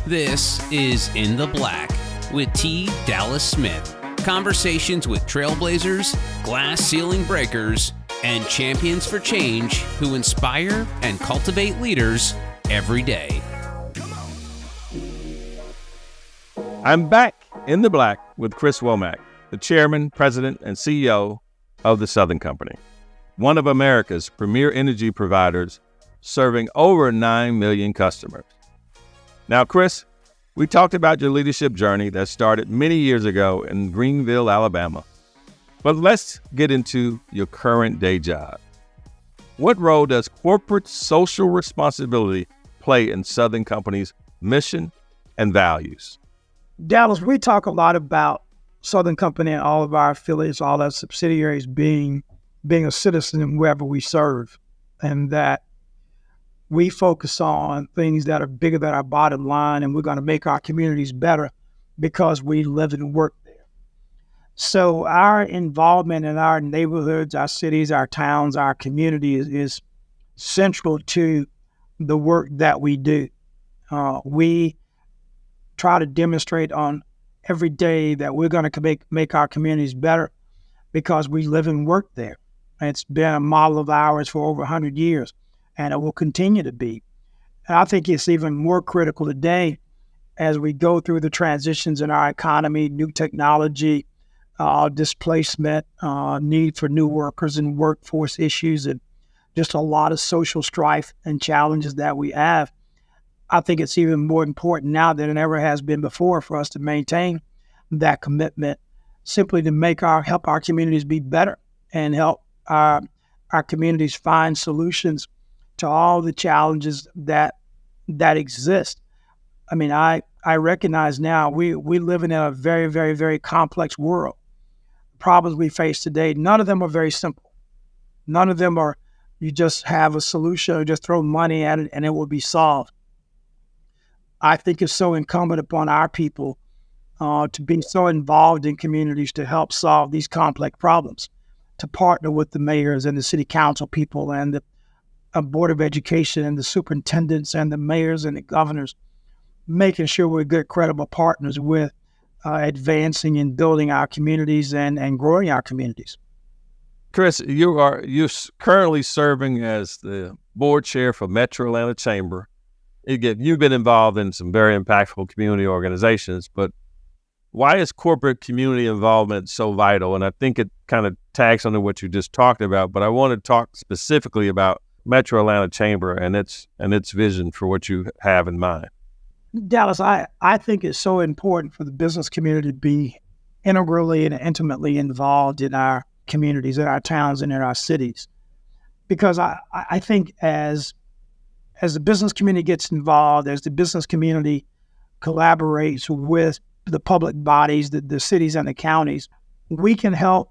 This is In the Black with T. Dallas Smith. Conversations with trailblazers, glass ceiling breakers, and champions for change who inspire and cultivate leaders every day. I'm back in the black with Chris Womack, the chairman, president, and CEO of the Southern Company, one of America's premier energy providers, serving over 9 million customers. Now, Chris, we talked about your leadership journey that started many years ago in Greenville, Alabama. But let's get into your current day job. What role does corporate social responsibility play in Southern Company's mission and values? Dallas, we talk a lot about Southern Company and all of our affiliates, all our subsidiaries being a citizen wherever we serve, and that we focus on things that are bigger than our bottom line, and we're going to make our communities better because we live and work there. So our involvement in our neighborhoods, our cities, our towns, our communities is central to the work that we do. We try to demonstrate on every day that we're going to make our communities better because we live and work there. It's been a model of ours for over 100 years. And it will continue to be. And I think it's even more critical today as we go through the transitions in our economy, new technology, displacement, need for new workers and workforce issues, and just a lot of social strife and challenges that we have. I think it's even more important now than it ever has been before for us to maintain that commitment, simply to help our communities be better and help our communities find solutions to all the challenges that exist. I mean, I recognize now we live in a very, very, very complex world. The problems we face today, none of them are very simple. None of them are you just have a solution or just throw money at it and it will be solved. I think it's so incumbent upon our people to be so involved in communities to help solve these complex problems, to partner with the mayors and the city council people and the Board of Education and the superintendents and the mayors and the governors, making sure we're good, credible partners with advancing and building our communities and growing our communities. Chris, you're currently serving as the board chair for Metro Atlanta Chamber. You've been involved in some very impactful community organizations, but why is corporate community involvement so vital? And I think it kind of tags onto what you just talked about, but I want to talk specifically about Metro Atlanta Chamber and its vision for what you have in mind. Dallas, I think it's so important for the business community to be integrally and intimately involved in our communities, in our towns, and in our cities. Because I think as the business community gets involved, as the business community collaborates with the public bodies, the cities and the counties, we can help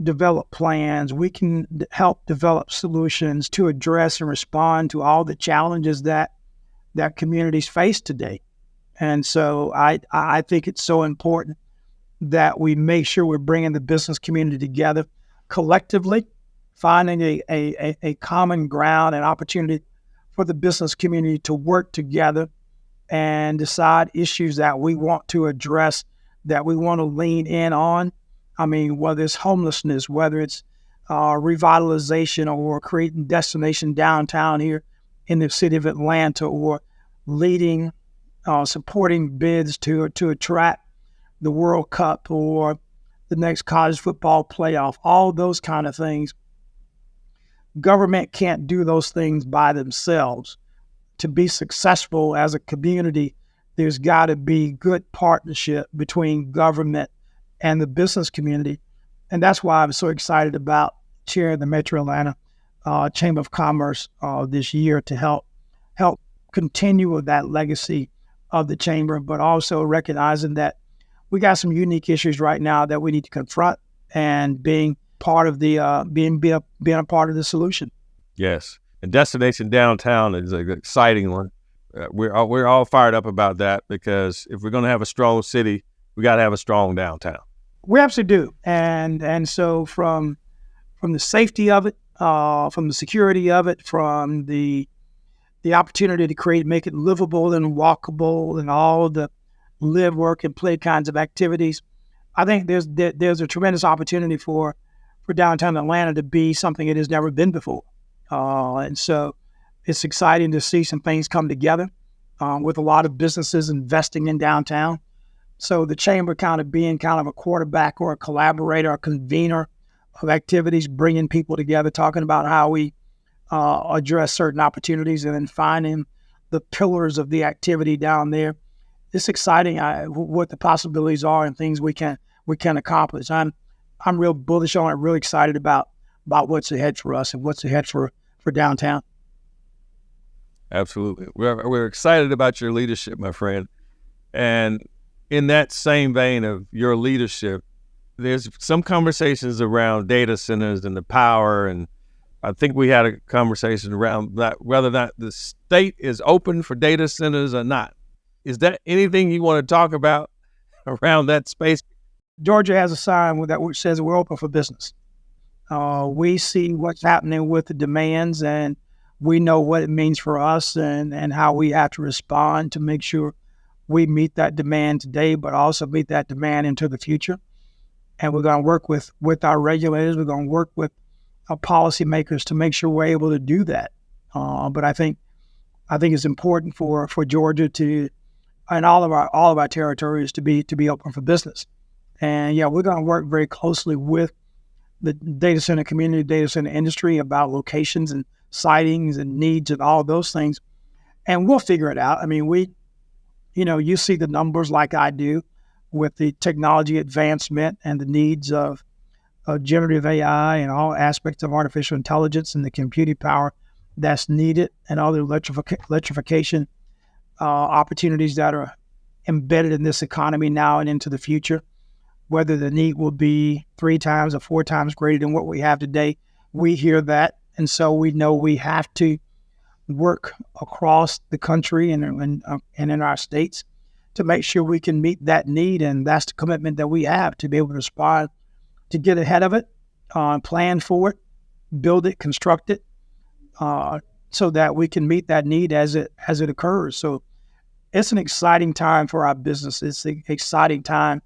develop plans, we can help develop solutions to address and respond to all the challenges that communities face today. And so I think it's so important that we make sure we're bringing the business community together collectively, finding a common ground and opportunity for the business community to work together and decide issues that we want to address, that we want to lean in on. I mean, whether it's homelessness, whether it's revitalization or creating destination downtown here in the city of Atlanta, or leading, supporting bids to attract the World Cup or the next college football playoff, all those kind of things. Government can't do those things by themselves. To be successful as a community, there's got to be good partnership between government and the business community. And that's why I'm so excited about chairing the Metro Atlanta Chamber of Commerce this year to help continue with that legacy of the chamber, but also recognizing that we got some unique issues right now that we need to confront, and being part of the being a part of the solution. Yes, and Destination Downtown is an exciting one. We're all fired up about that, because if we're going to have a strong city, we got to have a strong downtown. We absolutely do, and so from the safety of it, from the security of it, from the the opportunity to make it livable and walkable and all the live, work, and play kinds of activities. I think there's a tremendous opportunity for downtown Atlanta to be something it has never been before. And so it's exciting to see some things come together with a lot of businesses investing in downtown. So the chamber kind of being kind of a quarterback or a collaborator, a convener of activities, bringing people together, talking about how we address certain opportunities and then finding the pillars of the activity down there. It's exciting what the possibilities are and things we can accomplish. I'm real bullish on it, really excited about what's ahead for us and what's ahead for downtown. Absolutely. We're excited about your leadership, my friend. And in that same vein of your leadership, there's some conversations around data centers and the power. And I think we had a conversation around that, whether or not the state is open for data centers or not. Is that anything you want to talk about around that space? Georgia has a sign which says we're open for business. We see what's happening with the demands, and we know what it means for us and how we have to respond to make sure we meet that demand today, but also meet that demand into the future. And we're going to work with our regulators. We're going to work with our policymakers to make sure we're able to do that. But I think it's important for Georgia to, and all of our territories to be open for business. And yeah, we're going to work very closely with the data center community, data center industry about locations and sightings and needs and all those things. And we'll figure it out. I mean, you see the numbers like I do with the technology advancement and the needs of generative AI and all aspects of artificial intelligence and the computing power that's needed and all the electrification opportunities that are embedded in this economy now and into the future. Whether the need will be 3 times or 4 times greater than what we have today, we hear that. And so we know we have to work across the country and in our states to make sure we can meet that need. And that's the commitment that we have to be able to respond, to get ahead of it, plan for it, build it, construct it, so that we can meet that need as it occurs. So it's an exciting time for our business. It's an exciting time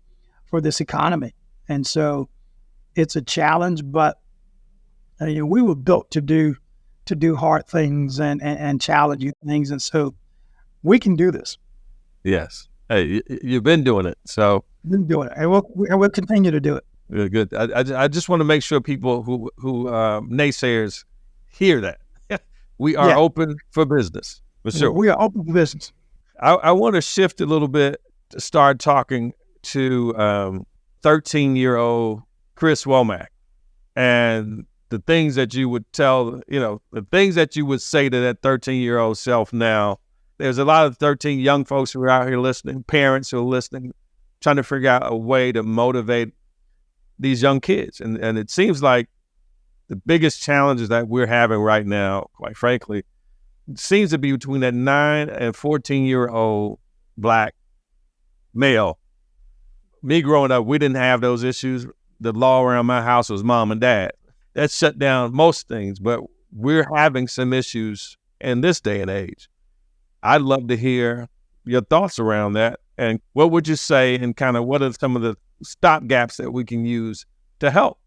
for this economy. And so it's a challenge, but we were built to do hard things and challenging things. And so we can do this. Yes. Hey, you've been doing it. So been doing it. And we'll continue to do it. Good. I just want to make sure people who naysayers hear that. We are open for business. For sure. We are open for business. I want to shift a little bit to start talking to 13-year-old Chris Womack and the things that you would tell, the things that you would say to that 13-year-old self now. There's a lot of 13 young folks who are out here listening, parents who are listening, trying to figure out a way to motivate these young kids. And it seems like the biggest challenges that we're having right now, quite frankly, seems to be between that 9 and 14-year-old Black male. Me growing up, we didn't have those issues. The law around my house was mom and dad. That shut down most things, but we're having some issues in this day and age. I'd love to hear your thoughts around that. And what would you say, and kind of what are some of the stopgaps that we can use to help?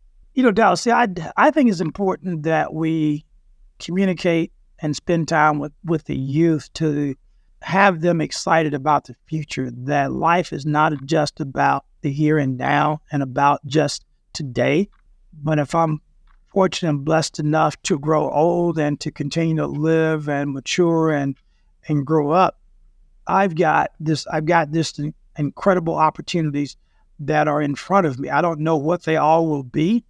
Dallas, see, I think it's important that we communicate and spend time with the youth to have them excited about the future, that life is not just about the here and now and about just today. But if I'm fortunate and blessed enough to grow old and to continue to live and mature and grow up, I've got this incredible opportunities that are in front of me. I don't know what they all will be,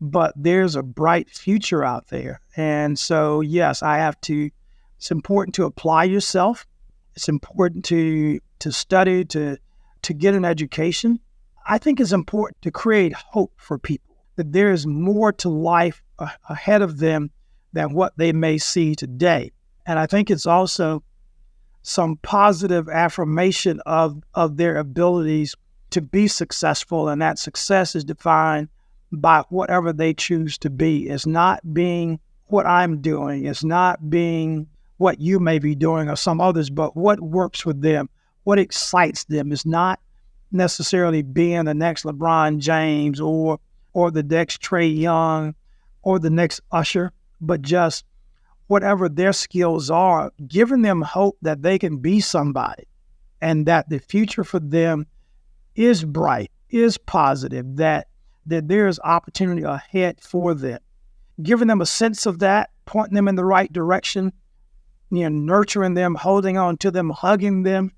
but there's a bright future out there. And so, yes, it's important to apply yourself. It's important to study, to get an education. I think it's important to create hope for people, that there is more to life ahead of them than what they may see today. And I think it's also some positive affirmation of their abilities to be successful, and that success is defined by whatever they choose to be. It's not being what I'm doing. It's not being what you may be doing or some others, but what works with them, what excites them is not necessarily being the next LeBron James or the next Trey Young or the next Usher, but just whatever their skills are, giving them hope that they can be somebody and that the future for them is bright, is positive, that there is opportunity ahead for them. Giving them a sense of that, pointing them in the right direction, nurturing them, holding on to them, hugging them,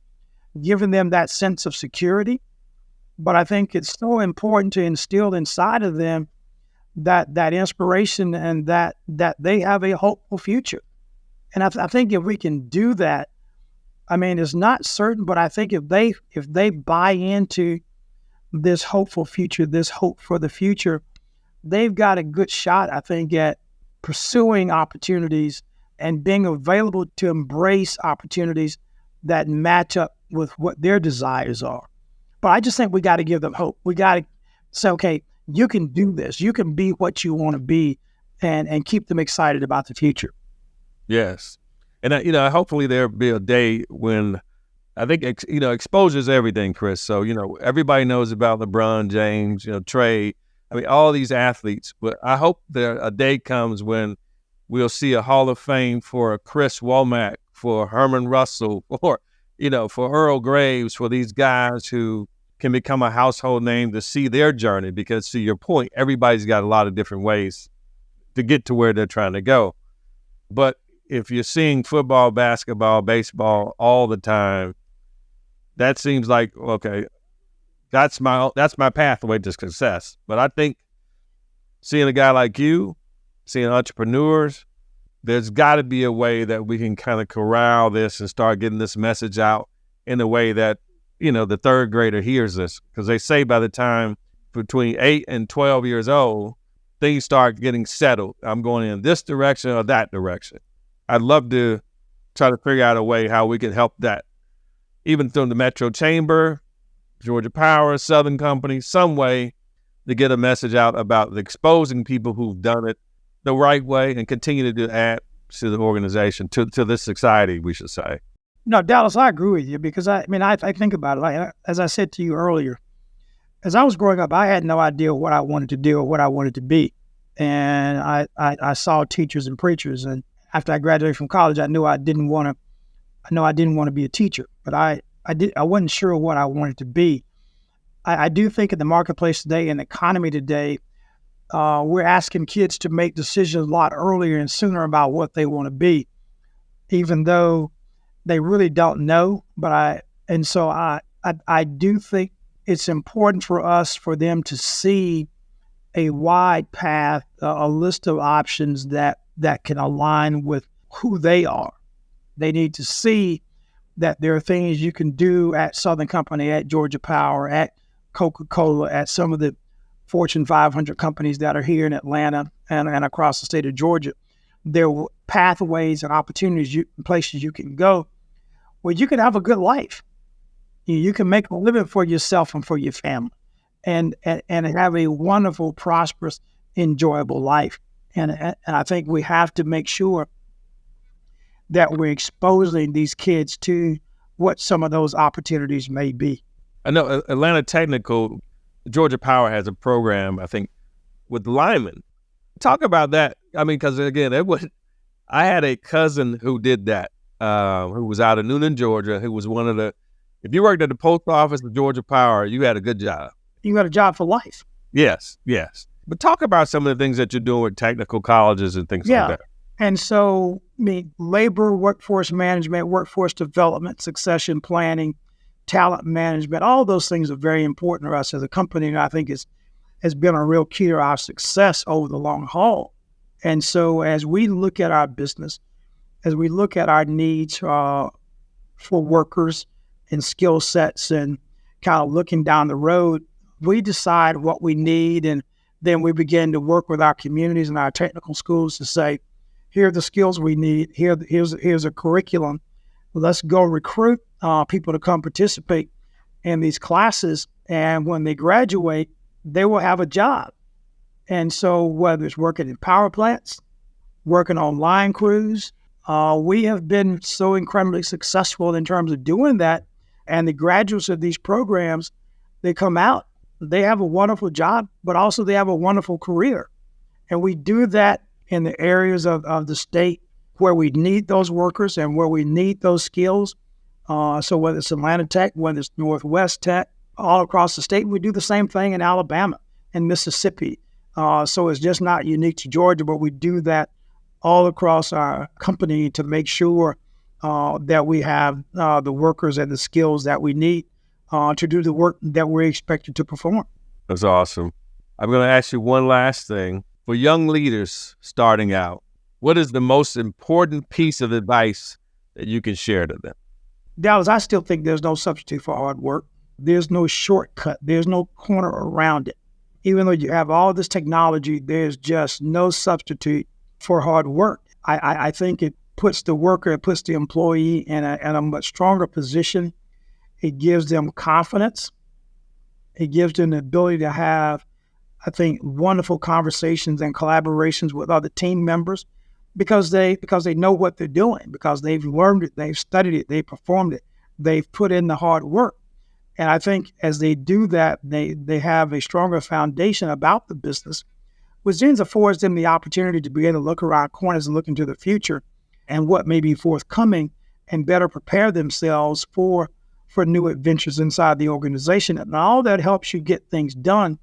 giving them that sense of security. But I think it's so important to instill inside of them that inspiration and that they have a hopeful future. And I think if we can do that, I mean, it's not certain, but I think if they buy into this hopeful future, this hope for the future, they've got a good shot, I think, at pursuing opportunities and being available to embrace opportunities that match up with what their desires are. But I just think we got to give them hope. We got to say, okay, you can do this. You can be what you want to be, and keep them excited about the future. Yes. And, hopefully there'll be a day when I think, exposure is everything, Chris. So, everybody knows about LeBron James, Trey, all these athletes. But I hope a day comes when we'll see a Hall of Fame for Chris Womack, for Herman Russell, for Earl Graves, for these guys who can become a household name, to see their journey. Because to your point, everybody's got a lot of different ways to get to where they're trying to go. But if you're seeing football, basketball, baseball all the time, that seems like, okay, that's my pathway to success. But I think seeing a guy like you, seeing entrepreneurs, there's got to be a way that we can kind of corral this and start getting this message out in a way that, the third grader hears this. Because they say by the time between 8 and 12 years old, things start getting settled. I'm going in this direction or that direction. I'd love to try to figure out a way how we can help that, even through the Metro Chamber, Georgia Power, Southern Company, some way to get a message out about exposing people who've done it the right way and continue to add to the organization, to this society, we should say. No, Dallas, I agree with you because I think about it. Like, as I said to you earlier, as I was growing up, I had no idea what I wanted to do or what I wanted to be. And I saw teachers and preachers. And after I graduated from college, I knew I didn't want to be a teacher, but I wasn't sure what I wanted to be. I do think in the marketplace today, in the economy today, we're asking kids to make decisions a lot earlier and sooner about what they want to be, even though they really don't know. But I do think it's important for them to see a wide path, a list of options that can align with who they are. They need to see that there are things you can do at Southern Company, at Georgia Power, at Coca-Cola, at some of the Fortune 500 companies that are here in Atlanta and across the state of Georgia. There are pathways and opportunities, places you can go where you can have a good life. You can make a living for yourself and for your family and have a wonderful, prosperous, enjoyable life. And I think we have to make sure that we're exposing these kids to what some of those opportunities may be. I know Atlanta Technical, Georgia Power has a program, I think, with linemen. Talk about that. Because again, I had a cousin who did that, who was out of Newnan, Georgia, who was one of if you worked at the post office of Georgia Power, you had a good job. You got a job for life. Yes. But talk about some of the things that you're doing with technical colleges and things like that. And so, labor, workforce management, workforce development, succession planning, talent management, all those things are very important to us as a company, and I think has been a real key to our success over the long haul. And so as we look at our business, as we look at our needs for workers and skill sets and kind of looking down the road, we decide what we need, and then we begin to work with our communities and our technical schools to say, here are the skills we need, here's a curriculum. Let's go recruit people to come participate in these classes, and when they graduate, they will have a job. And so whether it's working in power plants, working on line crews, We have been so incredibly successful in terms of doing that. And the graduates of these programs, they come out, they have a wonderful job, but also they have a wonderful career. And we do that in the areas of the state where we need those workers and where we need those skills. So whether it's Atlanta Tech, whether it's Northwest Tech, all across the state, we do the same thing in Alabama and Mississippi. So it's just not unique to Georgia, but we do that all across our company to make sure that we have the workers and the skills that we need to do the work that we're expected to perform. That's awesome. I'm going to ask you one last thing. For young leaders starting out, what is the most important piece of advice that you can share to them? Dallas, I still think there's no substitute for hard work. There's no shortcut. There's no corner around it. Even though you have all this technology, there's just no substitute for hard work. I think it puts the worker, it puts the employee in a much stronger position. It gives them confidence. It gives them the ability to have, I think, wonderful conversations and collaborations with other team members because they know what they're doing, because they've learned it, they've studied it, they've performed it, they've put in the hard work. And I think as they do that, they have a stronger foundation about the business, which then affords them the opportunity to be able to look around corners and look into the future and what may be forthcoming and better prepare themselves for new adventures inside the organization. And all that helps you get things done.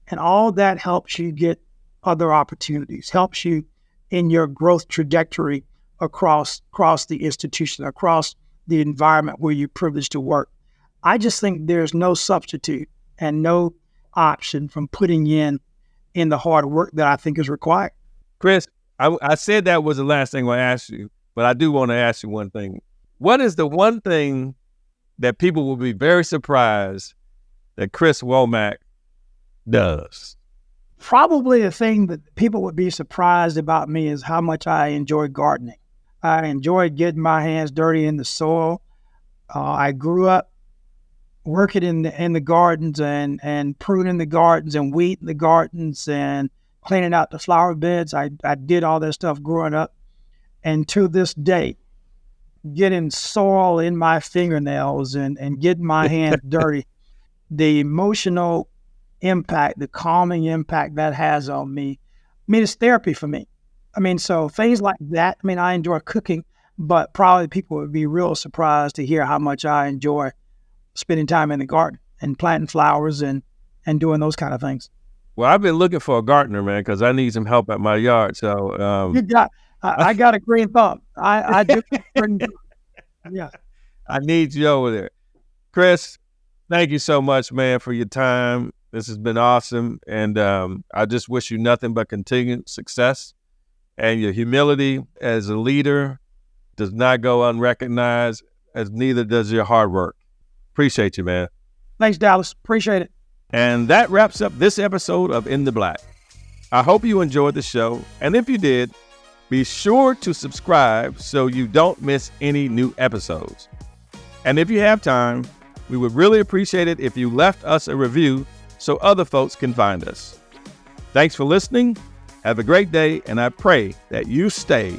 And all that helps you get other opportunities, helps you in your growth trajectory across the institution, across the environment where you're privileged to work. I just think there's no substitute and no option from putting in the hard work that I think is required. Chris, I said that was the last thing I asked you, but I do want to ask you one thing. What is the one thing that people will be very surprised that Chris Womack does? Probably the thing that people would be surprised about me is how much I enjoy gardening. I enjoy getting my hands dirty in the soil. I grew up working in the gardens and pruning the gardens and weeding the gardens and cleaning out the flower beds. I did all that stuff growing up. And to this day, getting soil in my fingernails and getting my hands dirty, the emotional impact, the calming impact that has on me, it's therapy for me. So things like that, I enjoy cooking, but probably people would be real surprised to hear how much I enjoy spending time in the garden and planting flowers and doing those kind of things. Well, I've been looking for a gardener, man, because I need some help at my yard. So I got a green thumb. I do. Yeah. I need you over there. Chris, thank you so much, man, for your time. This has been awesome. And I just wish you nothing but continued success. And your humility as a leader does not go unrecognized, as neither does your hard work. Appreciate you, man. Thanks, Dallas. Appreciate it. And that wraps up this episode of In the Black. I hope you enjoyed the show. And if you did, be sure to subscribe so you don't miss any new episodes. And if you have time, we would really appreciate it if you left us a review so other folks can find us. Thanks for listening. Have a great day, and I pray that you stay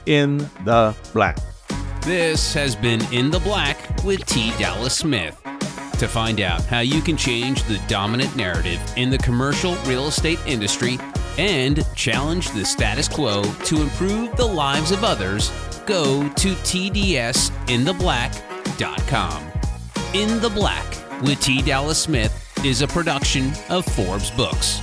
in the black. This has been In the Black with T. Dallas Smith. To find out how you can change the dominant narrative in the commercial real estate industry and challenge the status quo to improve the lives of others, go to tdsintheblack.com. In the Black with T. Dallas Smith is a production of Forbes Books.